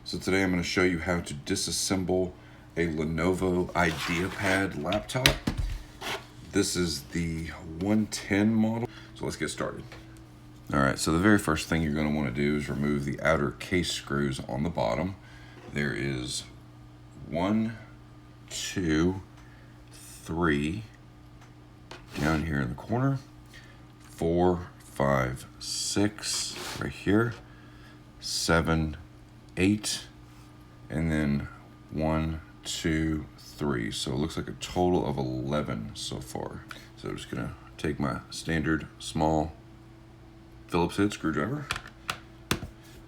So today I'm going to show you how to disassemble a Lenovo Ideapad laptop. This is the 110 model. So let's get started. Alright, so the very first thing you're going to want to do is remove the outer case screws on the bottom. There is 1, 2, 3 down here in the corner, 4, 5, 6 right here, 7, 8, and then 1, 2, 3. So it looks like a total of 11 so far. So I'm just gonna take my standard small Phillips head screwdriver.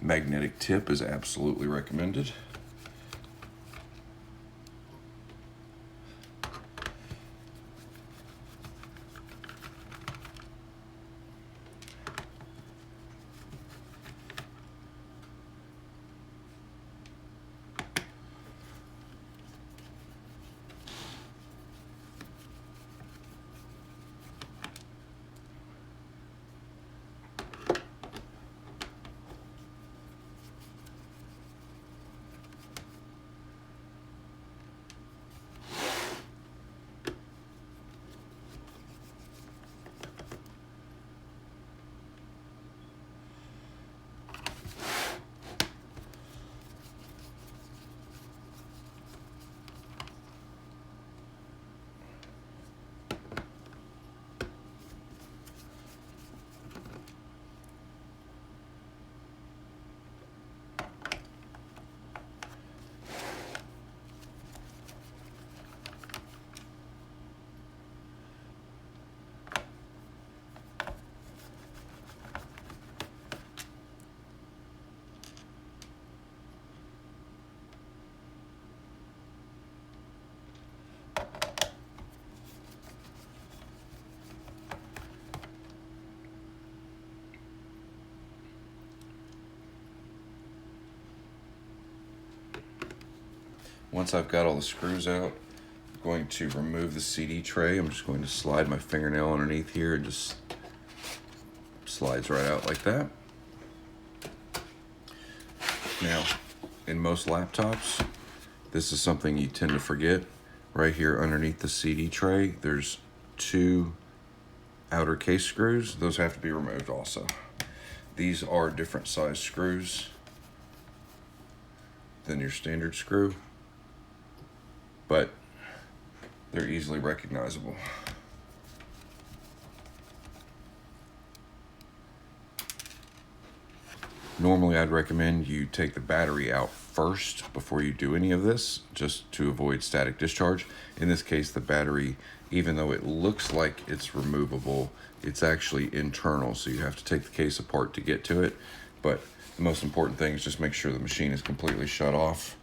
Magnetic tip is absolutely recommended. Once I've got all the screws out, I'm going to remove the CD tray. I'm just going to slide my fingernail underneath here and just slides right out like that. Now, in most laptops, this is something you tend to forget. Right here underneath the CD tray, there's 2 outer case screws. Those have to be removed also. These are different size screws than your standard screw, but they're easily recognizable. Normally, I'd recommend you take the battery out first before you do any of this, just to avoid static discharge. In this case, the battery, even though it looks like it's removable, it's actually internal, so you have to take the case apart to get to it. But the most important thing is just make sure the machine is completely shut off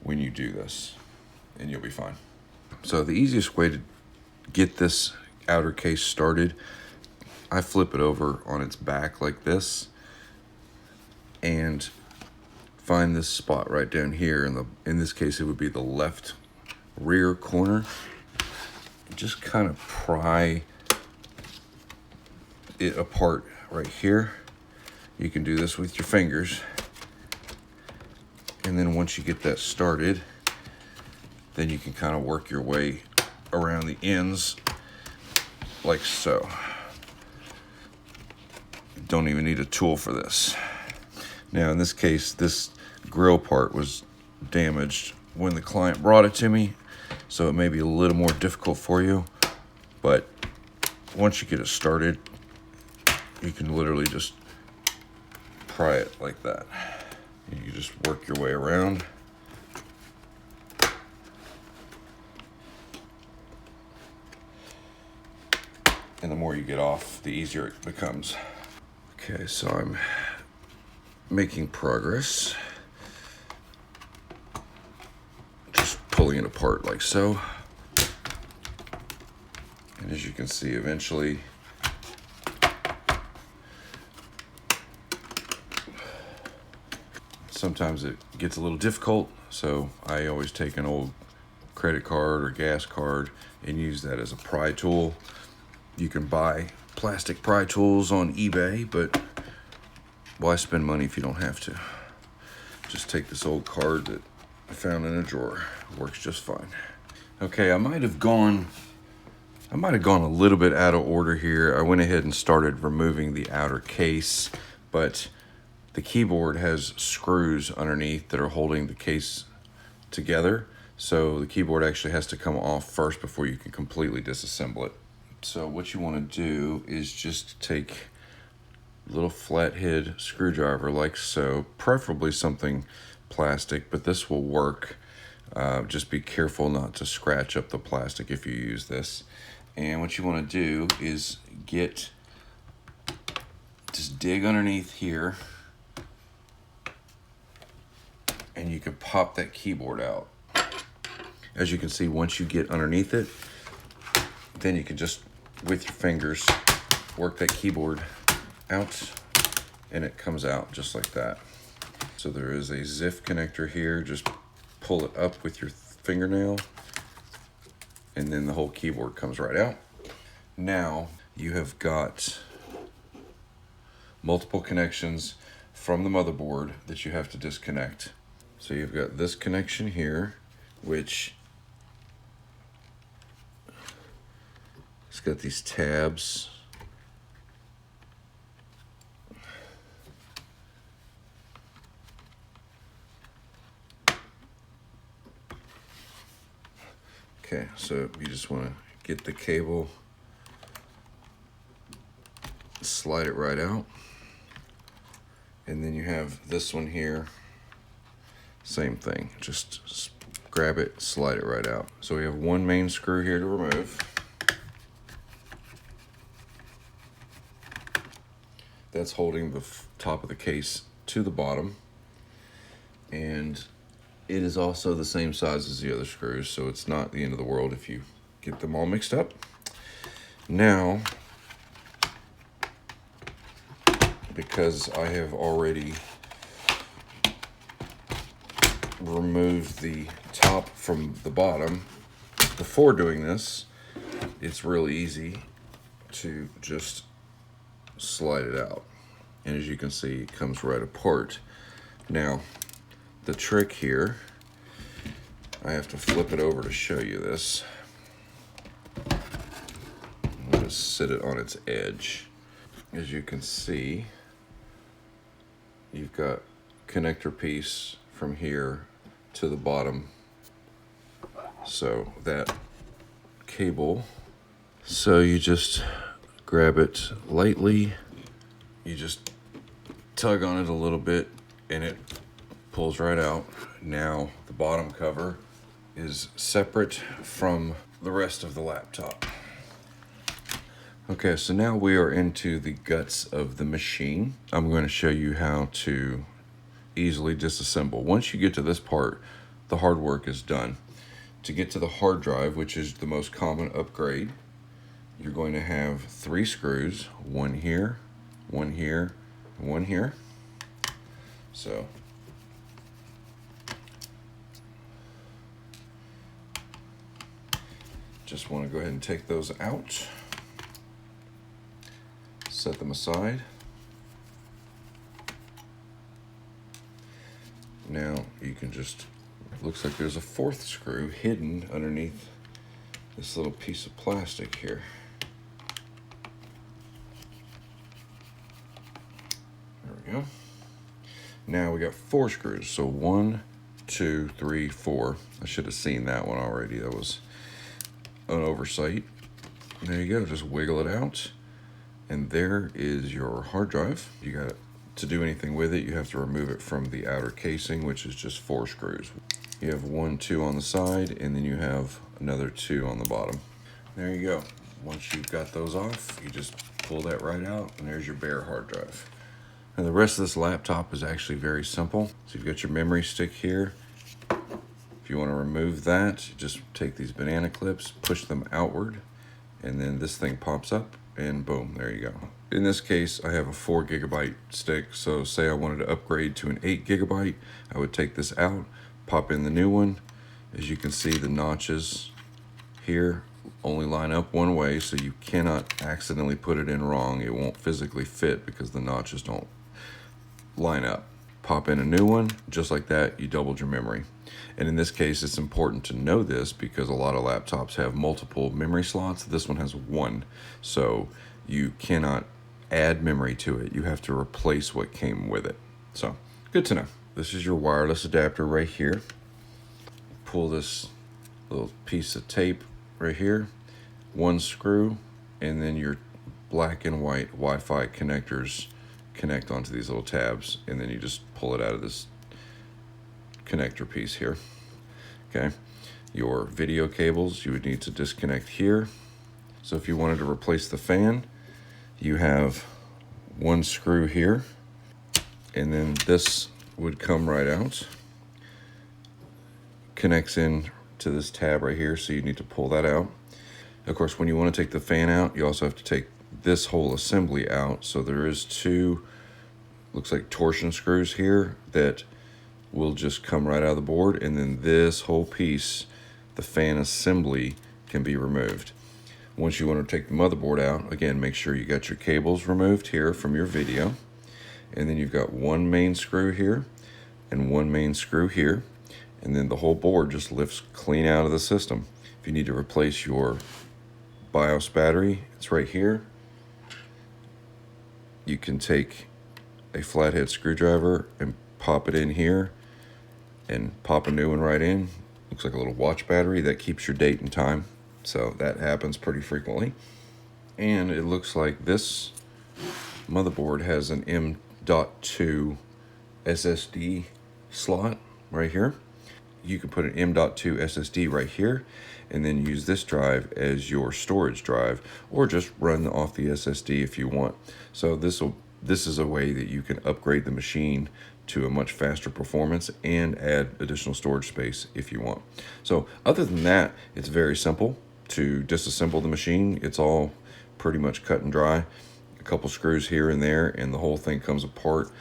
when you do this, and you'll be fine. So the easiest way to get this outer case started, I flip it over on its back like this and find this spot right down here. In this case, it would be the left rear corner. Just kind of pry it apart right here. You can do this with your fingers. And then once you get that started, then you can kind of work your way around the ends like so. You don't even need a tool for this. Now in this case, this grill part was damaged when the client brought it to me, so it may be a little more difficult for you, but once you get it started, you can literally just pry it like that. You just work your way around. And the more you get off, the easier it becomes. Okay, so I'm making progress. Just pulling it apart like so. And as you can see, eventually sometimes it gets a little difficult, so I always take an old credit card or gas card and use that as a pry tool. You can buy plastic pry tools on eBay, but why spend money if you don't have to? just take this old card that I found in a drawer. Works just fine. Okay, I might have gone a little bit out of order here. I went ahead and started removing the outer case, but the keyboard has screws underneath that are holding the case together. So the keyboard actually has to come off first before you can completely disassemble it. So what you want to do is just take a little flathead screwdriver like so, preferably something plastic, but this will work. Just be careful not to scratch up the plastic if you use this. And what you want to do is just dig underneath here, and you can pop that keyboard out. As you can see, once you get underneath it, then you can just, with your fingers, work that keyboard out, and it comes out just like that. So there is a ZIF connector here. Just pull it up with your fingernail, and then the whole keyboard comes right out. Now you have got multiple connections from the motherboard that you have to disconnect. So you've got this connection here, which it's got these tabs. Okay, so you just want to get the cable, slide it right out, and then you have this one here, same thing, just grab it, slide it right out. So we have one main screw here to remove. That's holding the top of the case to the bottom, and it is also the same size as the other screws, so it's not the end of the world if you get them all mixed up. Now, because I have already removed the top from the bottom, before doing this, it's really easy to just slide it out. And as you can see, it comes right apart. Now, the trick here, I have to flip it over to show you this. I'm going to sit it on its edge. As you can see, you've got connector piece from here to the bottom. So that cable, so you just grab it lightly, you just tug on it a little bit, and it pulls right out. Now the bottom cover is separate from the rest of the laptop. Okay, so now we are into the guts of the machine. I'm going to show you how to easily disassemble. Once you get to this part, the hard work is done. To get to the hard drive, which is the most common upgrade, you're going to have 3 screws, one here, one here, and one here. So just want to go ahead and take those out, set them aside. Now you can just, it looks like there's a 4th screw hidden underneath this little piece of plastic here. There we go. Now we got 4 screws. So 1, 2, 3, 4. I should have seen that one already. That was an oversight. There you go. Just wiggle it out, and there is your hard drive. You got to do anything with it, you have to remove it from the outer casing, which is just 4 screws. You have 1, 2 on the side, and then you have another 2 on the bottom. There you go. Once you've got those off, you just pull that right out, and there's your bare hard drive. And the rest of this laptop is actually very simple. So you've got your memory stick here. If you want to remove that, just take these banana clips, push them outward, and then this thing pops up, and boom, there you go. In this case, I have a 4 gigabyte stick, so say I wanted to upgrade to an 8 gigabyte, I would take this out, pop in the new one. As you can see, the notches here only line up one way, so you cannot accidentally put it in wrong. It won't physically fit because the notches don't line up. pop in a new one. Just like that, you doubled your memory. And in this case, it's important to know this because a lot of laptops have multiple memory slots. This one has one, so you cannot add memory to it. You have to replace what came with it. So, good to know. This is your wireless adapter right here. Pull this little piece of tape right here, one screw, and then your black and white Wi-Fi connectors connect onto these little tabs, and then you just pull it out of this connector piece here. Okay, your video cables you would need to disconnect here. So if you wanted to replace the fan, you have one screw here, and then this would come right out, connects in to this tab right here, so you need to pull that out. Of course, when you want to take the fan out, you also have to take this whole assembly out. So there is two, looks like torsion screws here that will just come right out of the board, and then this whole piece, the fan assembly, can be removed. Once you want to take the motherboard out, again, make sure you got your cables removed here from your video, and then you've got one main screw here and one main screw here, and then the whole board just lifts clean out of the system. If you need to replace your BIOS battery, it's right here. You can take a flathead screwdriver and pop it in here and pop a new one right in. Looks like a little watch battery that keeps your date and time. So that happens pretty frequently. And it looks like this motherboard has an M.2 SSD slot right here. You can put an M.2 SSD right here and then use this drive as your storage drive, or just run off the SSD if you want. So this is a way that you can upgrade the machine to a much faster performance and add additional storage space if you want. So other than that, it's very simple to disassemble the machine. It's all pretty much cut and dry. A couple screws here and there, and the whole thing comes apart.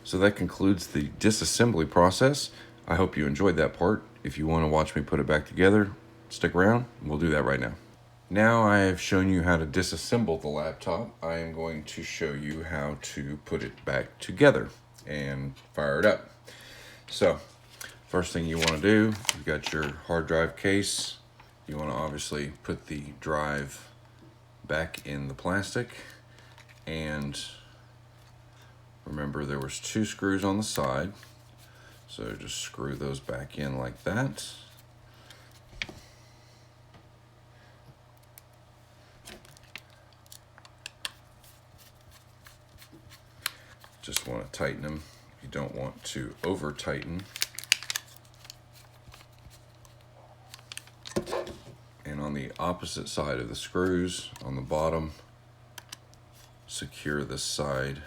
So that concludes the disassembly process. I hope you enjoyed that part. If you want to watch me put it back together, stick around. We'll do that right now. Now I have shown you how to disassemble the laptop. I am going to show you how to put it back together and fire it up. So first thing you want to do, you've got your hard drive case. You want to obviously put the drive back in the plastic, and remember there was two screws on the side, so just screw those back in like that. Just want to tighten them. You don't want to over tighten. And on the opposite side of the screws, on the bottom, secure this side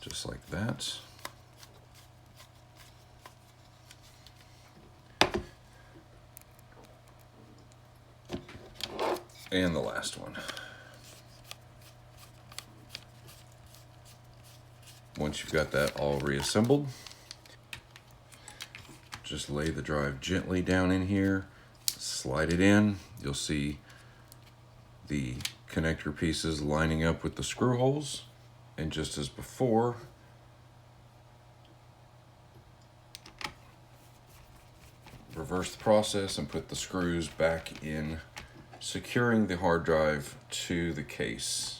just like that. And the last one. Once you've got that all reassembled, just lay the drive gently down in here, slide it in. You'll see the connector pieces lining up with the screw holes. And just as before, reverse the process and put the screws back in, securing the hard drive to the case.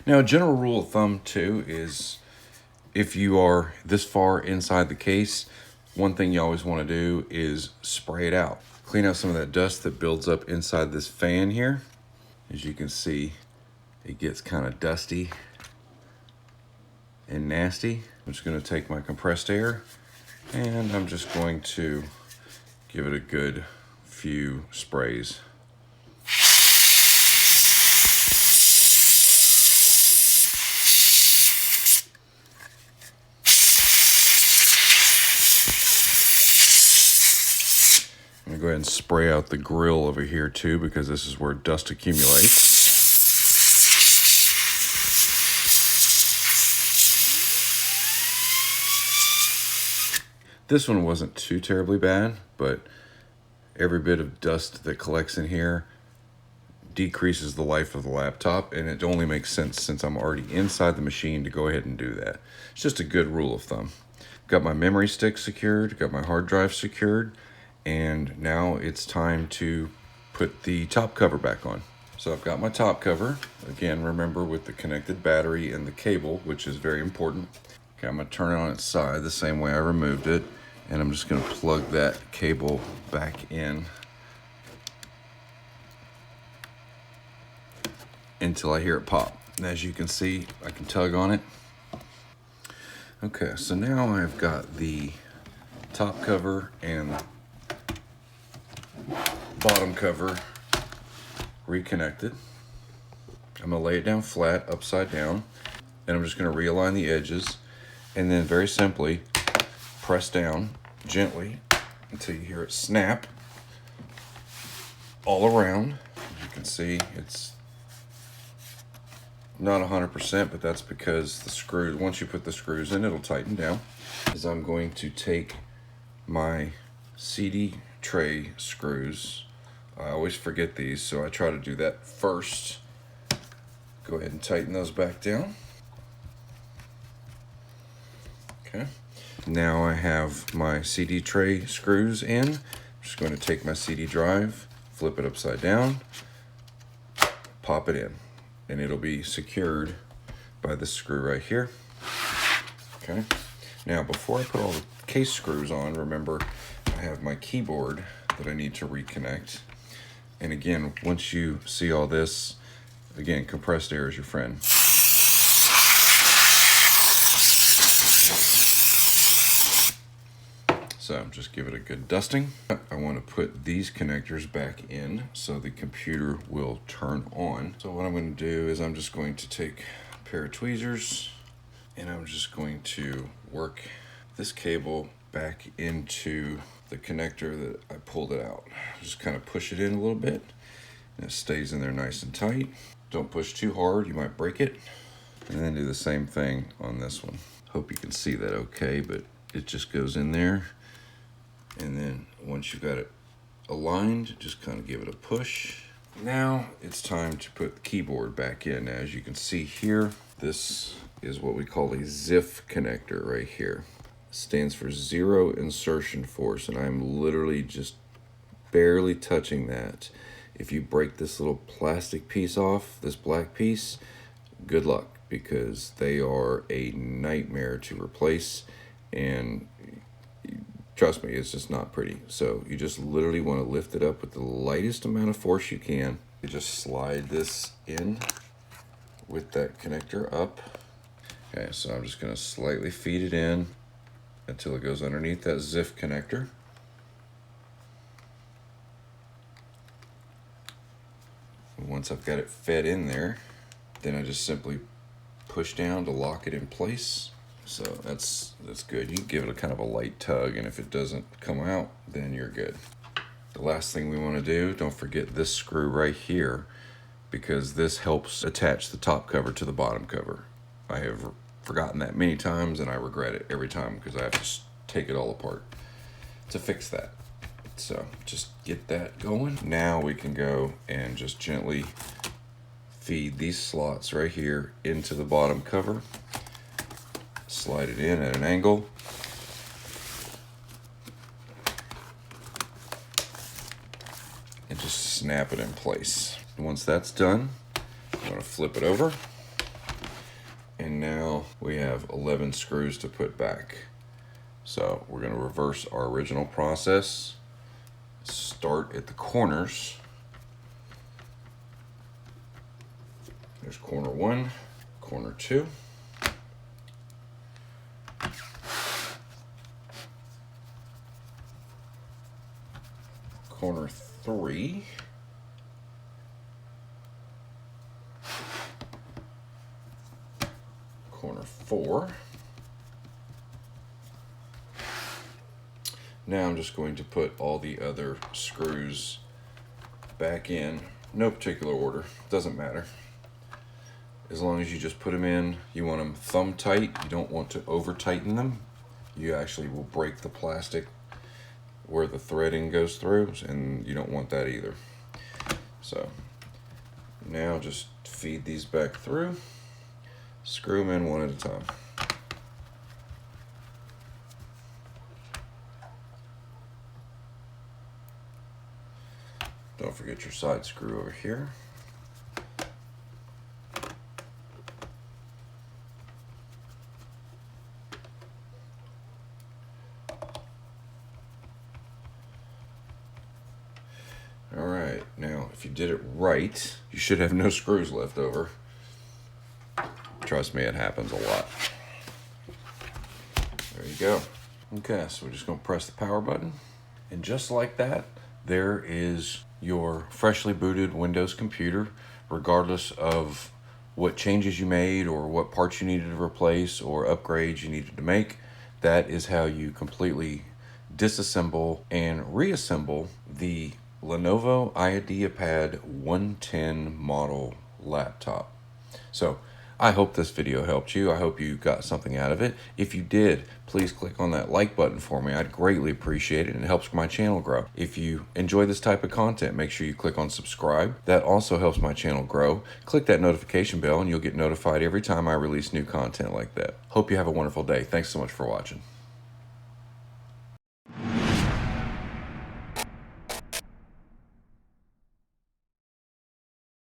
Now, a general rule of thumb too is if you are this far inside the case, one thing you always want to do is spray it out. Clean out some of that dust that builds up inside this fan here. As you can see, it gets kind of dusty and nasty. I'm just going to take my compressed air and I'm just going to give it a good few sprays. ahead and spray out the grill over here too, because this is where dust accumulates. This one wasn't too terribly bad, but every bit of dust that collects in here decreases the life of the laptop, and it only makes sense since I'm already inside the machine to go ahead and do that. It's just a good rule of thumb. Got my memory stick secured, got my hard drive secured, and now it's time to put the top cover back on. So I've got my top cover, again, remember with the connected battery and the cable, which is very important. Okay, I'm gonna turn it on its side the same way I removed it, and I'm just gonna plug that cable back in until I hear it pop. And as you can see, I can tug on it. Okay, so now I've got the top cover and bottom cover reconnected. I'm gonna lay it down flat, upside down, and I'm just gonna realign the edges, and then very simply press down gently until you hear it snap all around. As you can see, it's not 100%, but that's because the screws, once you put the screws in, it'll tighten down. Is I'm going to take my CD tray screws. I always forget these, so I try to do that first. Go ahead and tighten those back down. Okay. Now I have my CD tray screws in. I'm just going to take my CD drive, flip it upside down, pop it in, and it'll be secured by this screw right here. Okay. Now, before I put all the case screws on, remember I have my keyboard that I need to reconnect. And again, once you see all this, again, compressed air is your friend. So just give it a good dusting. I want to put these connectors back in so the computer will turn on. So what I'm going to do is I'm just going to take a pair of tweezers and I'm just going to work this cable back into the connector that I pulled it out. Just kind of push it in a little bit and it stays in there nice and tight. Don't push too hard, you might break it. And then do the same thing on this one. Hope you can see that okay, but it just goes in there. And then once you've got it aligned, just kind of give it a push. Now it's time to put the keyboard back in. As you can see here, this is what we call a ZIF connector right here. It stands for zero insertion force, and I'm literally just barely touching that. If you break this little plastic piece off, this black piece, good luck, because they are a nightmare to replace, and trust me, it's just not pretty. So you just literally want to lift it up with the lightest amount of force you can. You just slide this in with that connector up. Okay, so I'm just going to slightly feed it in until it goes underneath that ZIF connector. And once I've got it fed in there, then I just simply push down to lock it in place. So that's good. You can give it a kind of a light tug, and if it doesn't come out, then you're good. The last thing we want to do, don't forget this screw right here, because this helps attach the top cover to the bottom cover. I have forgotten that many times, and I regret it every time because I have to take it all apart to fix that. So just get that going. Now we can go and just gently feed these slots right here into the bottom cover. Slide it in at an angle. And just snap it in place. Once that's done, I'm going to flip it over. And now we have 11 screws to put back. So we're going to reverse our original process. Start at the corners. There's corner 1, corner 2. Corner 3, corner 4, Now I'm just going to put all the other screws back in, no particular order, doesn't matter. As long as you just put them in, you want them thumb tight, you don't want to over tighten them. You actually will break the plastic where the threading goes through, and you don't want that either. So now just feed these back through, screw them in one at a time. Don't forget your side screw over here. All right, now if you did it right, you should have no screws left over. Trust me, it happens a lot. There you go. Okay, so we're just gonna press the power button. And just like that, there is your freshly booted Windows computer, regardless of what changes you made or what parts you needed to replace or upgrades you needed to make. That is how you completely disassemble and reassemble the Lenovo Ideapad 110 model laptop. So I hope this video helped you. I hope you got something out of it. If you did, please click on that like button for me. I'd greatly appreciate it, and it helps my channel grow. If you enjoy this type of content, make sure you click on subscribe. That also helps my channel grow. Click that notification bell and you'll get notified every time I release new content like that. Hope you have a wonderful day. Thanks so much for watching.